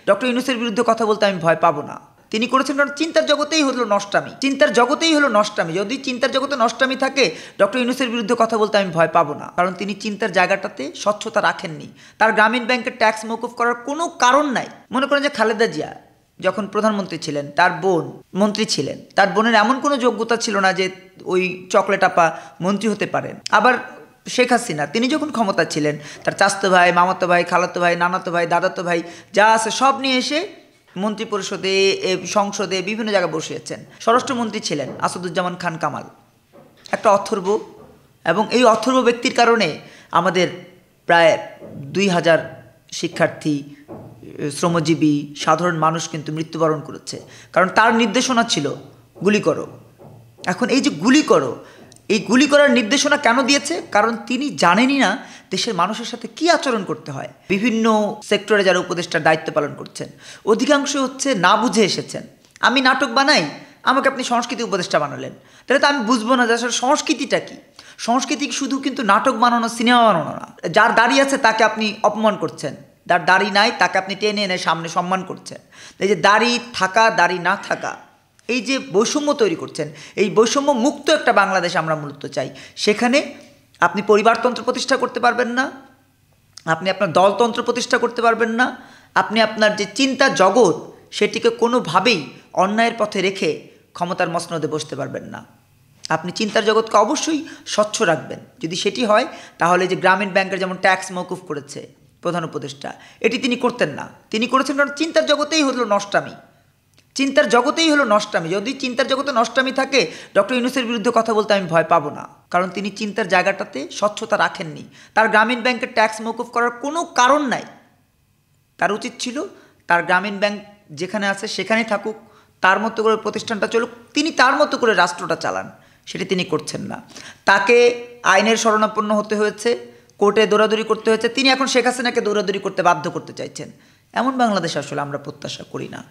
Doctor ইউনূসের বিরুদ্ধে কথা বলতে আমি ভয় পাবো না। তিনি করেছেন কারণ চিন্তার জগতেই হলো নষ্টামি, চিন্তার জগতেই হলো নষ্টামি। যদি চিন্তার জগতে নষ্টামি থাকে, ডক্টর ইউনূসের বিরুদ্ধে কথা বলতে আমি ভয় পাবো না, কারণ তিনি চিন্তার জায়গাটাতে স্বচ্ছতা রাখেননি। তার গ্রামীণ ব্যাংকের ট্যাক্স মওকুফ করার কোনো কারণ নাই। মনে করেন যে খালেদা জিয়া যখন প্রধানমন্ত্রী ছিলেন, তার বোন মন্ত্রী ছিলেন, তার বোনের এমন কোনো যোগ্যতা ছিল না যে ওই চকলেট আপা মন্ত্রী হতে পারেন। আবার শেখ হাসিনা তিনি যখন ক্ষমতা ছিলেন, তার চাচতো ভাই, মামাতো ভাই, খালাতো ভাই, নানাতো ভাই, দাদাতো ভাই যা আছে সব নিয়ে এসে মন্ত্রী পরিষদে, সংসদে বিভিন্ন জায়গায় বসিয়েছেন। স্বরাষ্ট্রমন্ত্রী ছিলেন আসাদুজ্জামান খান কামাল, একটা অথর্ব, এবং এই অথর্ব ব্যক্তির কারণে আমাদের প্রায় 2000 শিক্ষার্থী, শ্রমজীবী, সাধারণ মানুষ কিন্তু মৃত্যুবরণ করেছে, কারণ তার নির্দেশনা ছিল গুলি করো। এখন এই যে গুলি করো, এই গুলি করার নির্দেশনা কেন দিয়েছে? কারণ তিনি জানেনই না দেশের মানুষের সাথে কি আচরণ করতে হয়। বিভিন্ন সেক্টরে যারা উপদেষ্টার দায়িত্ব পালন করছেন, অধিকাংশ হচ্ছে না বুঝে এসেছেন। আমি নাটক বানাই, আমাকে আপনি সংস্কৃতি উপদেষ্টা বানালেন, তাহলে তো আমি বুঝবো না যে আসলে সংস্কৃতিটা কি। সংস্কৃতি শুধু কিন্তু নাটক বানানো, সিনেমা বানানো না। যার দাড়ি আছে তাকে আপনি অপমান করছেন, যার দাড়ি নাই তাকে আপনি টেনে এনে সামনে সম্মান করছেন। এই যে দাড়ি থাকা, দাড়ি না থাকা, এই যে বৈষম্য তৈরি করছেন, এই বৈষম্য মুক্ত একটা বাংলাদেশ আমরা মূলত চাই। সেখানে আপনি পরিবারতন্ত্র প্রতিষ্ঠা করতে পারবেন না, আপনি আপনার দলতন্ত্র প্রতিষ্ঠা করতে পারবেন না, আপনি আপনার যে চিন্তা জগৎ সেটিকে কোনোভাবেই অন্যায়ের পথে রেখে ক্ষমতার মসনদে বসতে পারবেন না। আপনি চিন্তার জগৎকে অবশ্যই স্বচ্ছ রাখবেন। যদি সেটি হয়, তাহলে যে গ্রামীণ ব্যাংকের যেমন ট্যাক্স মওকুফ করেছে প্রধান উপদেষ্টা, এটি তিনি করতেন না। তিনি করেছেন কারণ চিন্তার জগতেই হলো নষ্টামি, চিন্তার জগতেই হলো নষ্টামি। যদি চিন্তার জগতে নষ্টামি থাকে, ডক্টর ইউনূসের বিরুদ্ধে কথা বলতে আমি ভয় পাবো না, কারণ তিনি চিন্তার জায়গাটাতে স্বচ্ছতা রাখেননি। তার গ্রামীণ ব্যাংকের ট্যাক্স মওকুফ করার কোনো কারণ নাই। তার উচিত ছিল তার গ্রামীণ ব্যাংক যেখানে আছে সেখানেই থাকুক, তার মতো করে প্রতিষ্ঠানটা চলুক, তিনি তার মতো করে রাষ্ট্রটা চালান। সেটি তিনি করছেন না। তাকে আইনের শরণাপন্ন হতে হয়েছে, কোর্টে দৌড়াদৌড়ি করতে হয়েছে। তিনি এখন শেখ হাসিনাকে দৌড়াদৌড়ি করতে বাধ্য করতে চাইছেন। এমন বাংলাদেশ আসলে আমরা প্রত্যাশা করি না।